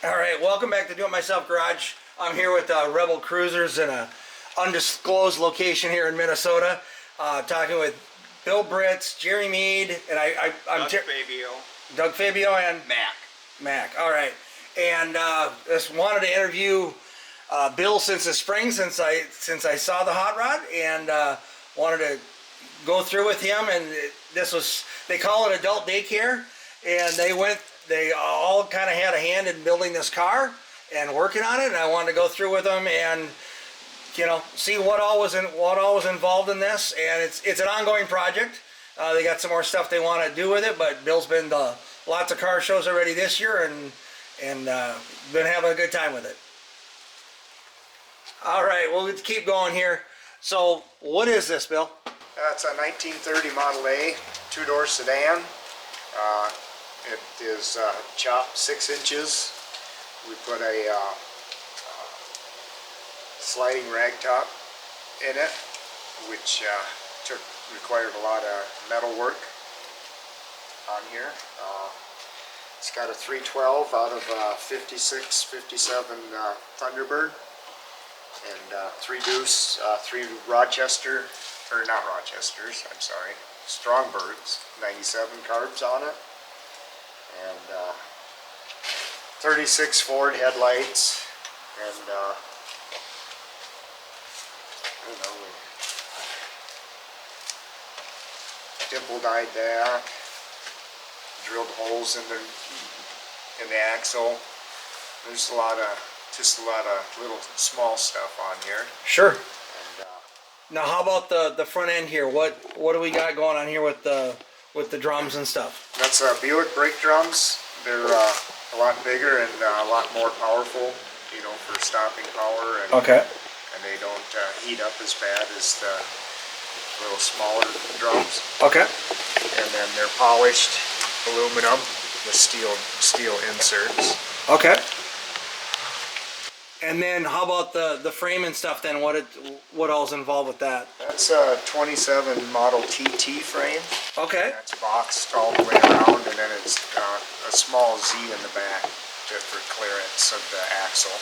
All right, welcome back to Do It Myself Garage. I'm here with Rebel Cruizers in a undisclosed location here in Minnesota, talking with Bill Britz, Jerry Mead, and I'm Doug Fabio and Mac. All right, and just wanted to interview Bill since the spring, since I saw the hot rod, and wanted to go through with him. And they call it adult daycare, and they all kind of had a hand in building this car and working on it, and I wanted to go through with them and see what all was involved in this. And it's an ongoing project. They got some more stuff they want to do with it, but Bill's been to lots of car shows already this year and been having a good time with it. All right, well, let's keep going here. So what is this, Bill? It's a 1930 Model A two-door sedan. It is chopped 6 inches. We put a sliding rag top in it, which required a lot of metal work on here. It's got a 312 out of 56, 57 Thunderbird, and 3 Deuce, 3 Rochester, or not Rochesters, I'm sorry, Strongbirds, 97 carbs on it, and 36 Ford headlights, and I don't know, we dimple-dyed that, drilled holes in the axle. There's just a lot of little small stuff on here. Sure. And, now, how about the front end here? What do we got going on here with the drums and stuff? That's Buick brake drums. They're a lot bigger and a lot more powerful, for stopping power. And, okay. And they don't heat up as bad as the little smaller drums. Okay. And then they're polished aluminum with steel inserts. Okay. And then how about the frame and stuff then? What all's involved with that? That's a 27 Model TT frame. Okay. That's boxed all the way around, and then it's a small Z in the back just for clearance of the axle.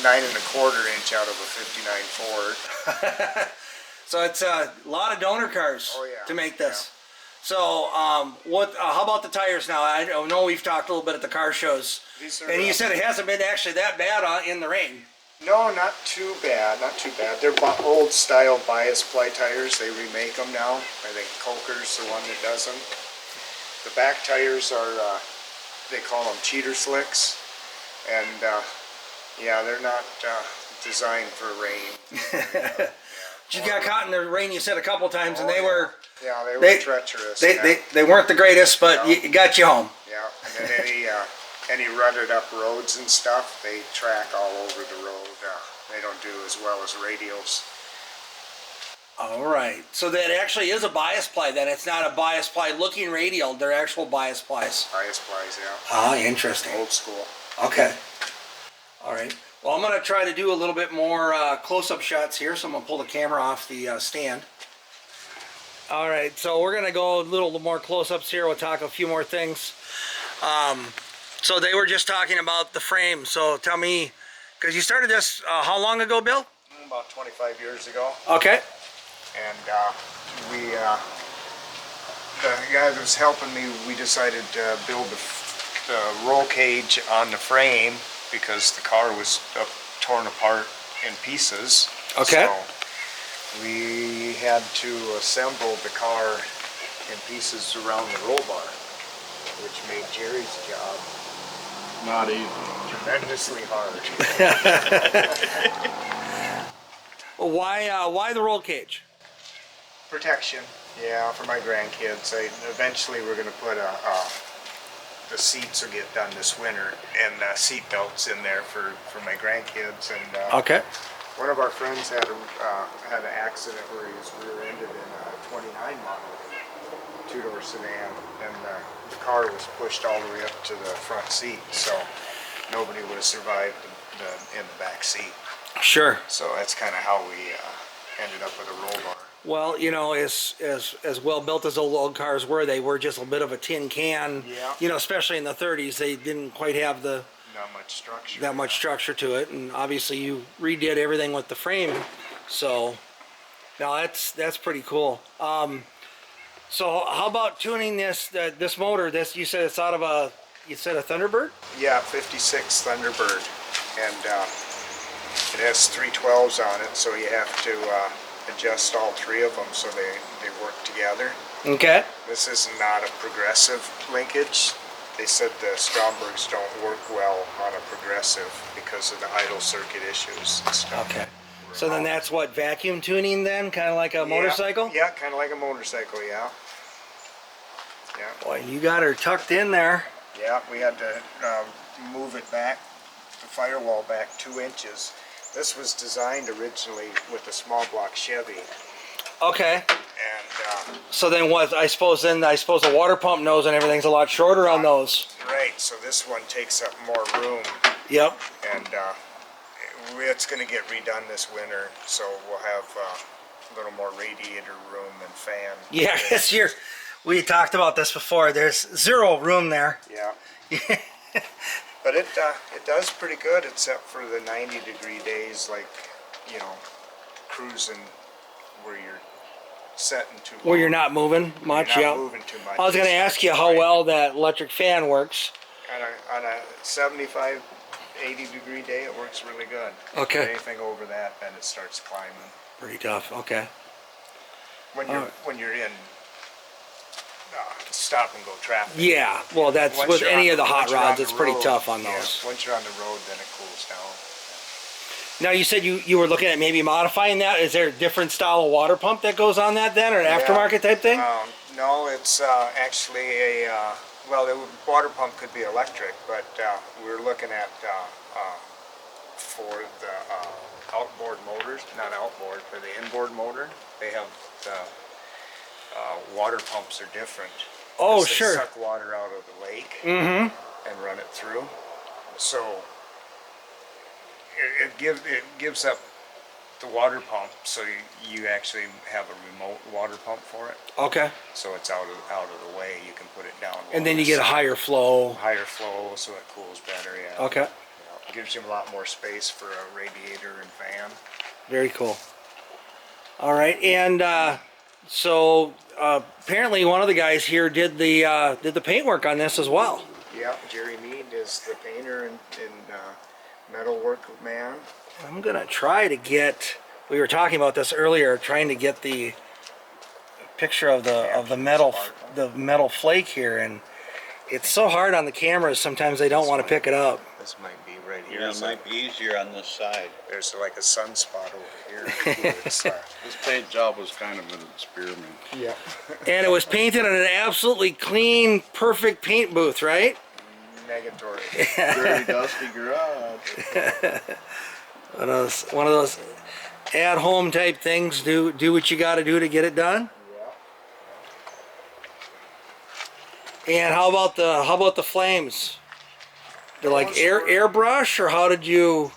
9 1/4 inch out of a 59 Ford. So it's a lot of donor cars to make this. Yeah. So how about the tires now? I know we've talked a little bit at the car shows. And you said it hasn't been actually that bad in the rain. No, not too bad, not too bad. They're old style bias ply tires. They remake them now. I think Coker's the one that does them. The back tires are, they call them cheater slicks. And yeah, they're not designed for rain. You got caught in the rain, you said a couple times, and they were... Yeah, they were treacherous. They weren't the greatest, but it got you home. Yeah, and then any rutted up roads and stuff, they track all over the road. They don't do as well as radials. All right, so that actually is a bias ply then. It's not a bias ply looking radial, they're actual bias plies. Bias plies, yeah. Ah, interesting. Old school. Okay. All right. Well, I'm going to try to do a little bit more close-up shots here, so I'm going to pull the camera off the stand. All right, so we're going to go a little more close-ups here. We'll talk a few more things. So they were just talking about the frame. So tell me, because you started this how long ago, Bill? About 25 years ago. Okay. And the guy that was helping me, we decided to build the roll cage on the frame because the car was torn apart in pieces. Okay. So we had to assemble the car in pieces around the roll bar, which made Jerry's job not easy. tremendously hard. Well, why the roll cage? Protection. Yeah, for my grandkids. Eventually we're going to put the seats will get done this winter, and seat belts in there for my grandkids. And okay. One of our friends had an accident where he was rear-ended in a 29 model two-door sedan, and the car was pushed all the way up to the front seat, so nobody would have survived in the back seat. Sure. So that's kind of how we ended up with a roll bar. Well, you know, as well built as old cars were, they were just a bit of a tin can. Yeah. You know, especially in the 30s, they didn't quite have the not much structure. that much structure to it, and obviously you redid everything with the frame, so now that's pretty cool. So how about tuning this motor? This, you said it's out of a Thunderbird? Yeah, 56 Thunderbird, and it has 312s on it, so you have to adjust all three of them so they work together. Okay. This is not a progressive linkage. They said the Strombergs don't work well on a progressive because of the idle circuit issues and stuff. Okay. So then that's what, vacuum tuning then? Kind of like a motorcycle? Yeah, kind of like a motorcycle, yeah. Yeah. Boy, you got her tucked in there. Yeah, we had to move it back, the firewall back 2 inches. This was designed originally with a small block Chevy. Okay. And so then what, I suppose the water pump nose and everything's a lot shorter on those. right, so this one takes up more room. Yep. And it's going to get redone this winter, so we'll have a little more radiator room and fan. Yeah, we talked about this before. There's zero room there. Yeah. But it does pretty good, except for the 90-degree days, like, you know, cruising where you're setting too long. Where you're not moving much. You're not Yeah. moving too much. I was going to ask you how well that electric fan works. On a 75, 80-degree day, it works really good. Okay. Anything over that, then it starts climbing. Pretty tough. Okay. When you're in stop and go traffic. Yeah. Well, that's Once with you're any on of the hot once you're on rods. the It's pretty road, tough on yeah, those. once you're on the road, then it cools down. Now you said you were looking at maybe modifying that. Is there a different style of water pump that goes on that then, or an aftermarket type thing? No, it's actually a well, the water pump could be electric, but we're looking at for the outboard motors, not outboard, for the inboard motor. They have the water pumps are different. Oh, They sure. suck water out of the lake Mm-hmm. and run it through. So it gives up the water pump, so you actually have a remote water pump for it. Okay. So it's out of the way. You can put it down. And then you get a higher flow. higher flow, so it cools better. Yeah. Okay. Yeah. It gives you a lot more space for a radiator and fan. Very cool. All right, and so apparently one of the guys here did the paintwork on this as well. Yeah, Jerry Mead is the painter and metalwork man. I'm gonna try to get. We were talking about this earlier, trying to get the picture of the metal flake here, and it's so hard on the cameras. Sometimes they don't want to pick it up. This might be right here. Yeah, it might be easier on this side. There's like a sunspot over here. It's, This paint job was kind of an experiment. yeah. And it was painted in an absolutely clean, perfect paint booth, right? Negatory. Dirty, dusty garage. One of those at-home type things. Do what you got to do to get it done. Yeah. And how about the flames? They're like airbrush, or how did you?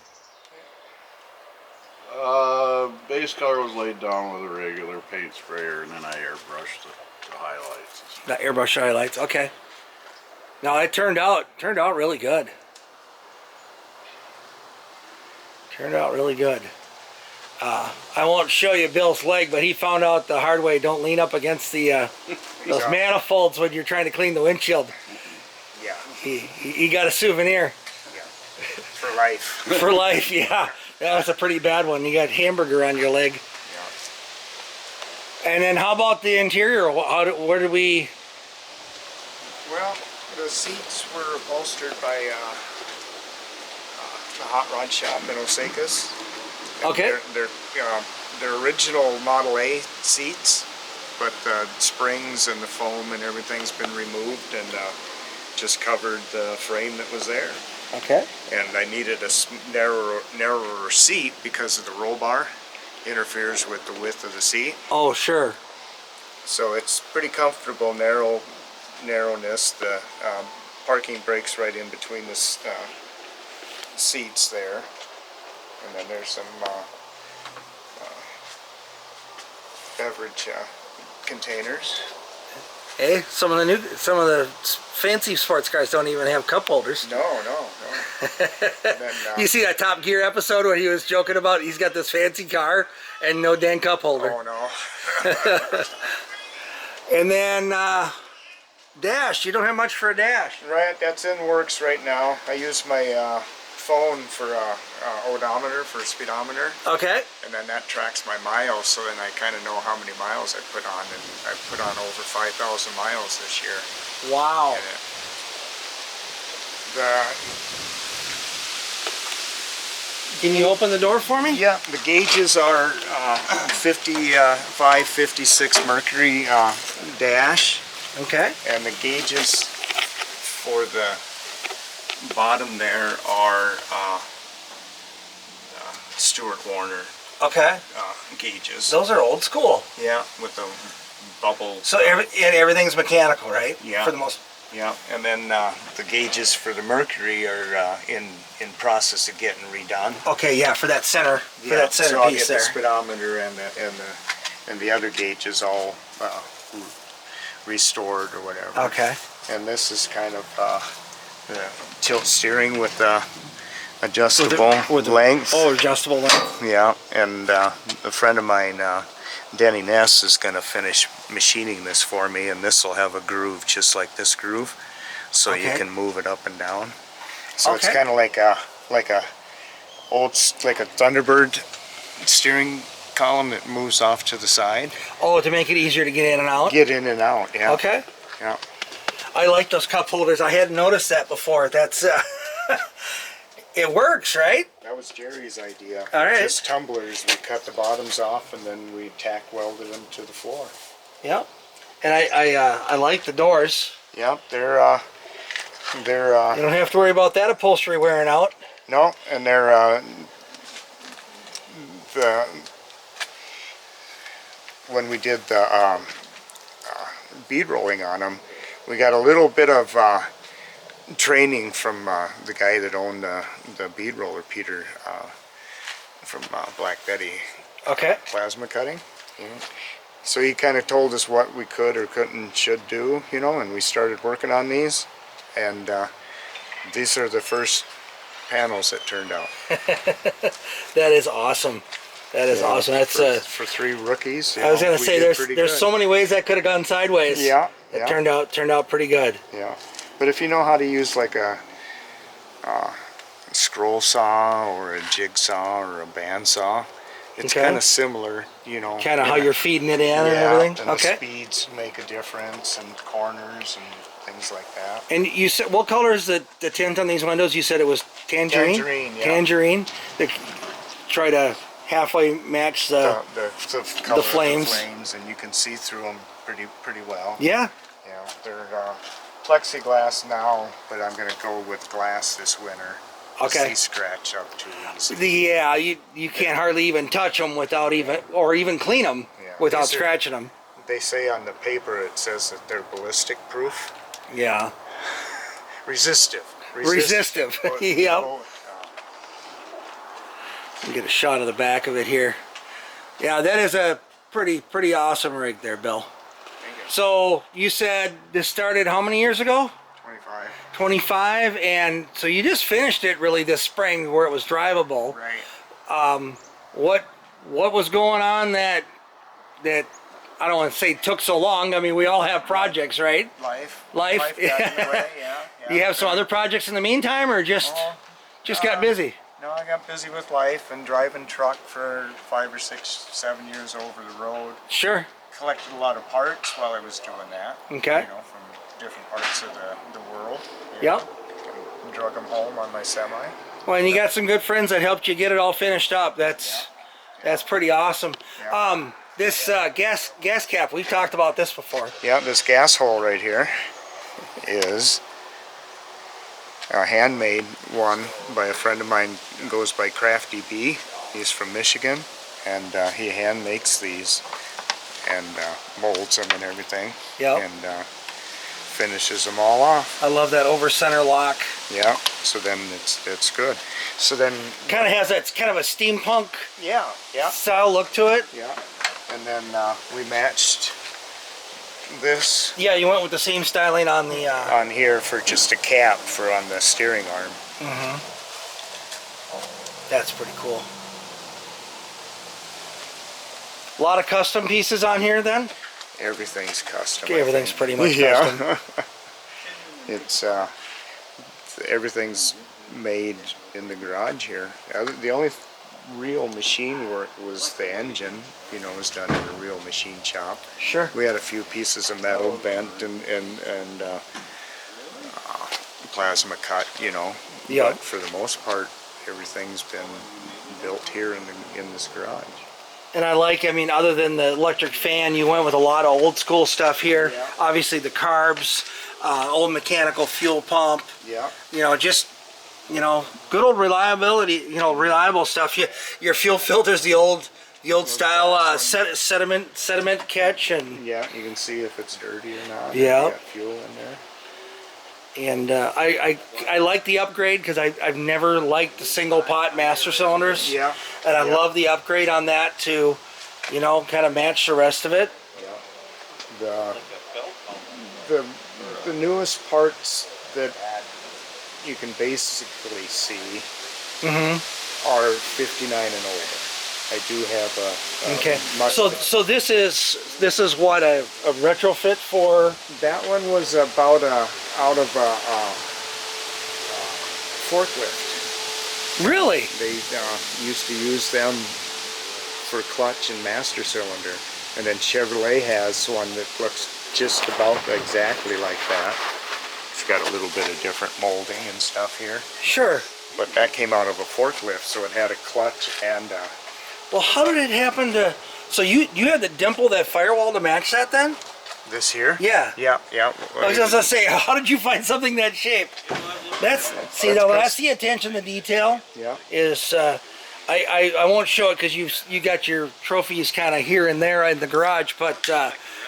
Base color was laid down with a regular paint sprayer, and then I airbrushed the highlights. The airbrush highlights. Okay. Now it turned out really good. Turned out really good. I won't show you Bill's leg, but he found out the hard way. Don't lean up against the those manifolds when you're trying to clean the windshield. Yeah. He got a souvenir. Yeah. For life. For life, yeah. That was a pretty bad one. You got hamburger on your leg. Yeah. And then how about the interior? Where did we? Well, the seats were upholstered by the Hot Rod Shop in Osakas. Okay. They're original Model A seats, but the springs and the foam and everything's been removed and just covered the frame that was there. Okay. And I needed a narrower seat because of the roll bar interferes with the width of the seat. Oh, sure. So it's pretty comfortable narrowness. The parking brakes right in between the seats there, and then there's some beverage containers. Hey, some of the fancy sports cars don't even have cup holders. No. And then, You see that Top Gear episode where he was joking about he's got this fancy car and no dang cup holder. oh no. And then dash, you don't have much for a dash. Right, that's in works right now. I use my phone for odometer, for speedometer, Okay. and then that tracks my miles, so then I kind of know how many miles I put on, and I put on over 5,000 miles this year. Wow. And the Can you open the door for me? Yeah, the gauges are 55, 56 mercury dash, Okay. and the gauges for the bottom there are Stuart Warner Okay. gauges. Those are old school. Yeah, with the bubble. So everything's mechanical, right? Yeah. For the most. Yeah, and then the gauges for the mercury are in process of getting redone. Okay, yeah, for that center, So I'll piece get there. the speedometer and the other gauges all restored or whatever. Okay. And this is kind of the tilt steering with the adjustable length. Oh, adjustable length. Yeah, and a friend of mine, Denny Ness, is going to finish machining this for me, and this will have a groove just like this groove, so you Okay. can move it up and down. So it's Okay. kind of like a Thunderbird steering column that moves off to the side. Oh, to make it easier to get in and out. Get in and out. Yeah. Okay. Yeah. I like those cup holders. I hadn't noticed that before. That's it works, right? That was Jerry's idea. All right. Just tumblers. We cut the bottoms off and then we tack welded them to the floor. Yep. And I like the doors. Yep, they're You don't have to worry about that upholstery wearing out. no, and they're when we did the bead rolling on them, we got a little bit of training from the guy that owned the bead roller, Peter, from Black Betty Okay. Plasma Cutting. So he kind of told us what we could or couldn't, should do, you know, and we started working on these, and these are the first panels that turned out. That is awesome. That is awesome. That's for three rookies. I was gonna say there's good. so many ways that could have gone sideways. Yeah, It yeah. turned out pretty good. Yeah, but if you know how to use like a scroll saw or a jigsaw or a bandsaw, it's Okay. kind of similar, you know. Kind of how in a- you're feeding it in and yeah, everything. and Okay. the speeds make a difference, and corners and things like that. And you said what color is the tint on these windows? You said it was tangerine. Tangerine, yeah. Tangerine. Try to halfway match the. The color flames. of the flames, and you can see through them pretty well. Yeah. Yeah, they're plexiglass now, but I'm going to go with glass this winter. Okay. They scratch up too easy. Yeah. You can't hardly even touch them without even clean them Yeah. without These are- scratching them. They say on the paper it says that they're ballistic proof. Yeah. Resistive. Resistive. Oh, Yep. oh, Get a shot of the back of it here. Yeah, that is a pretty awesome rig there, Bill. thank you. So you said this started how many years ago? 25. 25, and so you just finished it really this spring where it was drivable. Right. What was going on that I don't want to say took so long? I mean, we all have projects, right? Life. Life, got in the way, yeah. Do you have some other projects in the meantime, or just got busy? No, I got busy with life and driving truck for 5 or 6, 7 years over the road. Sure. Collected a lot of parts while I was doing that. Okay. You know, from different parts of the world. Yep. And drug them home on my semi. Well, and you got some good friends that helped you get it all finished up. That's pretty awesome. Yeah. This gas cap, we've talked about this before. Yeah, this gas hole right here is a handmade one by a friend of mine who goes by Crafty B. He's from Michigan, and he hand makes these and molds them and everything. Yep. And finishes them all off. I love that over center lock. Yeah. So then it's good. So then Kind of has that kind of a steampunk yeah. style look to it. Yeah. And then we matched this Yeah, you went with the same styling on the. on here for just a cap for on the steering arm. That's pretty cool. A lot of custom pieces on here then? Everything's custom. Okay, everything's pretty much Yeah. custom. It's everything's made in the garage here. The only real machine work was the engine. You know, was done in a real machine shop. Sure. We had a few pieces of metal bent and plasma cut. You know. Yeah. But for the most part, everything's been built here in this garage. And I mean, other than the electric fan, you went with a lot of old school stuff here. Yeah. Obviously the carbs, old mechanical fuel pump. Yeah. You know, just, you know, good old reliability, you know, reliable stuff. Your fuel filter's the old style sediment catch, and Yeah, you can see if it's dirty or not. Yeah. You got fuel in there. and I like the upgrade because I've never liked the single pot master cylinders. Yeah. And I Yeah. love the upgrade on that to, you know, kind of match the rest of it. Yeah. The newest parts that you can basically see are 59 and older. I do have a Okay. Mustang. So this is what a retrofit for. That one was about out of a forklift. Really? They used to use them for clutch and master cylinder, and then Chevrolet has one that looks just about exactly like that. It's got a little bit of different molding and stuff here, Sure. but that came out of a forklift, so it had a clutch and Well, how did it happen to? So you had to dimple that firewall to match that then? this here. Yeah. Yeah. I was just gonna say, how did you find something that shape? That's the attention to detail. Yeah. Is I won't show it because you got your trophies kind of here and there in the garage, but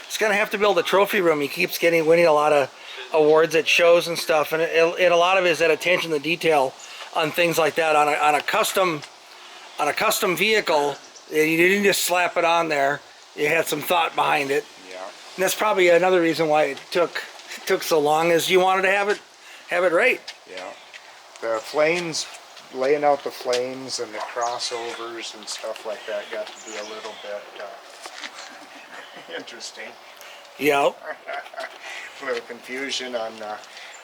it's gonna have to build a trophy room. He keeps winning a lot of awards at shows and stuff, and a lot of it is that attention to detail on things like that on a custom vehicle. You didn't just slap it on there. You had some thought behind it. Yeah. And that's probably another reason why it took so long, is you wanted to have it right. Yeah. The flames, laying out the flames and the crossovers and stuff like that got to be a little bit interesting. Yeah. A little confusion on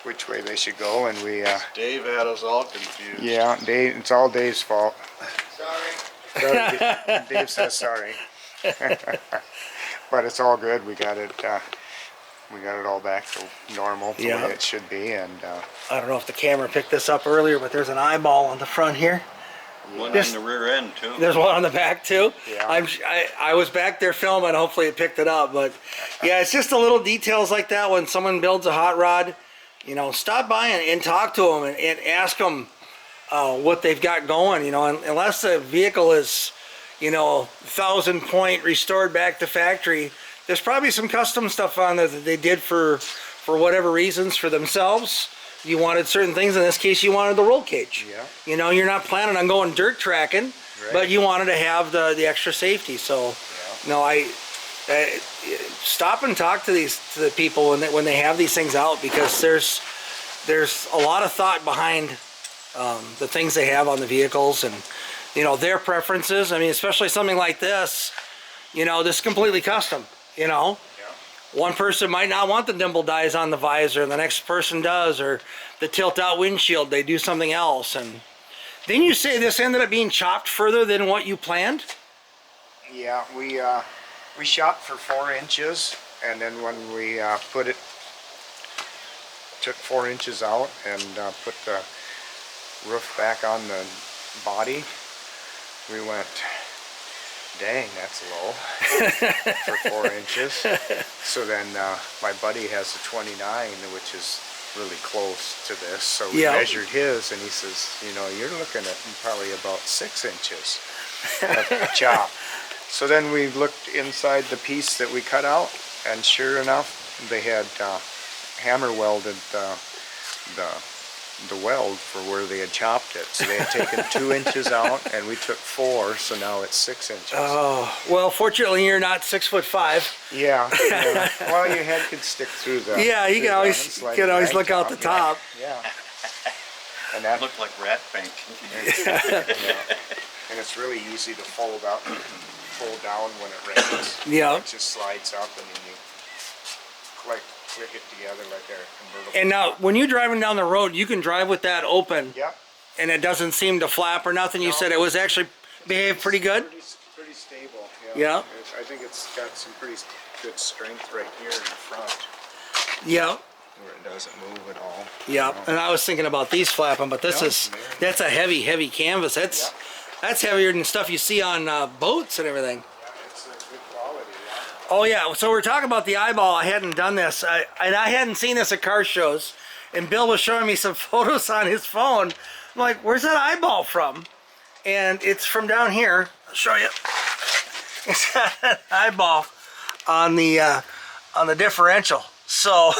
which way they should go, and we Dave had us all confused. yeah, Dave, it's all Dave's fault. Sorry. Dave says sorry. But it's all good. We got it all back to normal, the Yeah. way it should be, and I don't know if the camera picked this up earlier, but there's an eyeball on the front here. One This- on the rear end too. There's one on the back too. Yeah. I was back there filming. Hopefully it picked it up, but yeah, it's just the little details like that. When someone builds a hot rod, you know, stop by and talk to them and ask them what they've got going. You know, unless the vehicle is, you know, 1,000-point restored back to factory, there's probably some custom stuff on there that they did for whatever reasons for themselves. You wanted certain things. In this case, you wanted the roll cage. Yeah. You know, you're not planning on going dirt tracking, but you wanted to have the extra safety. So, no, I stop and talk to the people when they have these things out, because there's a lot of thought behind the things they have on the vehicles, and you know, their preferences. I mean, especially something like this. You know, this is completely custom. You know. One person might not want the dimple dies on the visor, and the next person does, or the tilt-out windshield, they do something else. And then you say this ended up being chopped further than what you planned? yeah, we shot for 4 inches, and then when we took 4 inches out and put the roof back on the body, we went, dang, that's low for 4 inches. So then my buddy has a 29, which is really close to this. So we measured his, and he says, you know, you're looking at probably about 6 inches of chop. So then we looked inside the piece that we cut out, and sure enough, they had hammer welded the weld for where they had chopped it. So they had taken 2 inches out, and we took 4, so now it's 6 inches. Oh, well, fortunately you're not 6'5". Yeah. Well, your head could stick through the. Yeah, you through can the always sliding look out the rag top. Yeah. And that Looked like rat paint. and it's really easy to fold up, fold down when it rains. Yeah. It just slides up and then you click it together like a convertible. And now, when you're driving down the road, you can drive with that open, Yeah. and it doesn't seem to flap or nothing. You No. said it was actually behaved pretty good. Pretty stable. Yeah. I think it's got some pretty good strength right here in the front Yeah. where it doesn't move at all. Yeah. And I was thinking about these flapping, but this Yeah, is very. that's a heavy canvas. That's heavier than stuff you see on boats and everything. Yeah, it's a good quality. Yeah. Oh yeah, so we're talking about the eyeball. I hadn't done this, and I hadn't seen this at car shows. And Bill was showing me some photos on his phone. I'm like, "Where's that eyeball from?" And it's from down here. I'll show you. It's got an eyeball on the differential. So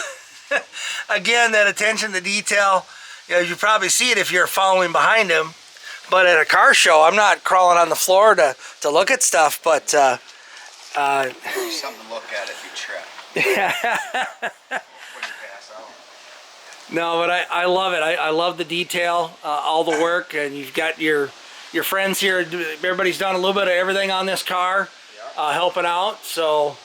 again, that attention to detail. You know, you probably see it if you're following behind him. But at a car show, I'm not crawling on the floor to look at stuff, but. Something to look at if you trip. When you pass out. No, but I love it. I love the detail, all the work, and you've got your friends here. Everybody's done a little bit of everything on this car, helping out. So,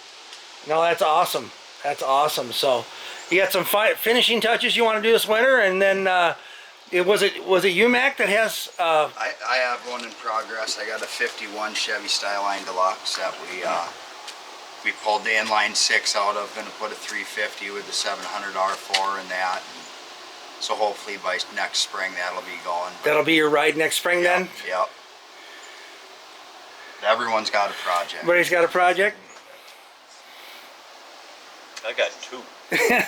no, that's awesome. That's awesome. So, you got some finishing touches you want to do this winter, and then was it UMAC that has? I have one in progress. I got a 51 Chevy Styline Deluxe that we pulled the inline 6 out of. Going to put a 350 with the 700 R4 in that. So hopefully by next spring that'll be going. That'll be your ride next spring then? Yep. Everyone's got a project. Everybody's got a project? I got 2. You got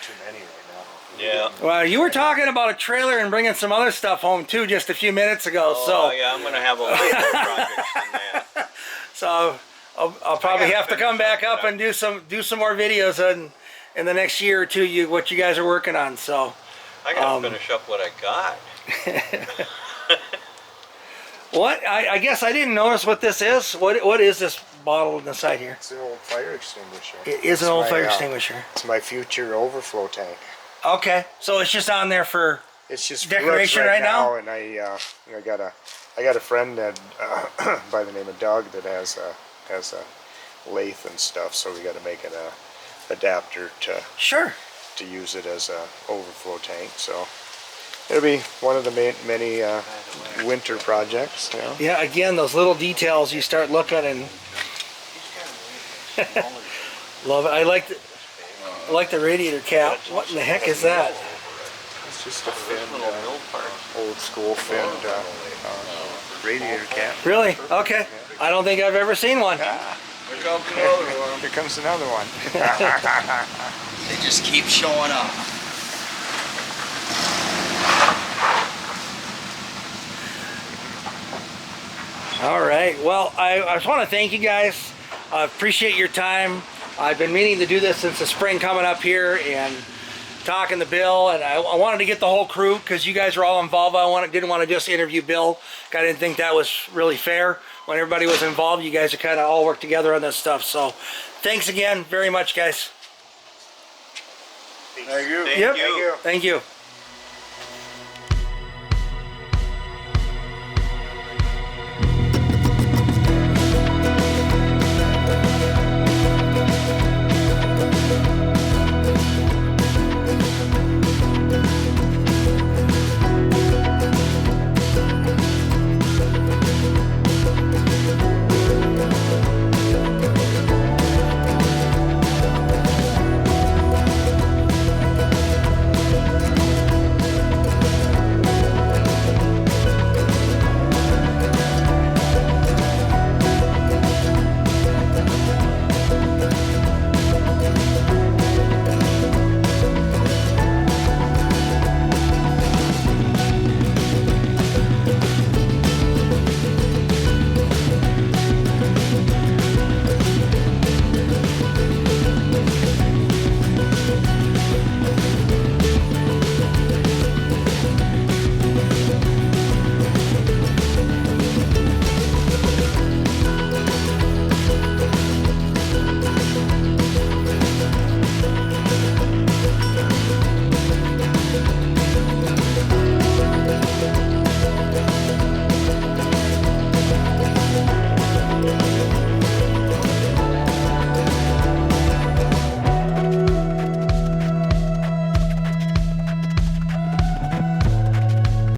too many right now. Yeah. Well, you were talking about a trailer and bringing some other stuff home too just a few minutes ago. Oh, yeah, I'm gonna have a lot more projects than that. So I'll probably have to come back up and do some more videos in the next year or two. What you guys are working on. So I gotta finish up what I got. what I guess I didn't notice what this is. What is this bottle on the side here? It's an old fire extinguisher. It is an It's old my, fire extinguisher. It's my future overflow tank. Okay, so it's just on there for. It's just Decoration looks right now? and I got a friend that by the name of Doug that has a lathe and stuff, so we got to make an adapter Sure. to use it as a overflow tank. So it'll be one of the many winter projects. You know? Yeah. Again, those little details you start looking and. Love it. I like the radiator cap. What in the heck is that? It's just a fin, old school fin radiator cap. Really? Okay. I don't think I've ever seen one. Here comes another one. Here comes another one. They just keep showing up. All right. Well, I just want to thank you guys. I appreciate your time. I've been meaning to do this since the spring coming up here and talking to Bill, and I wanted to get the whole crew because you guys are all involved. Didn't want to just interview Bill. I didn't think that was really fair. When everybody was involved, you guys are kind of all worked together on this stuff. So thanks again very much, guys. Thank you. Yep. you. Thank you.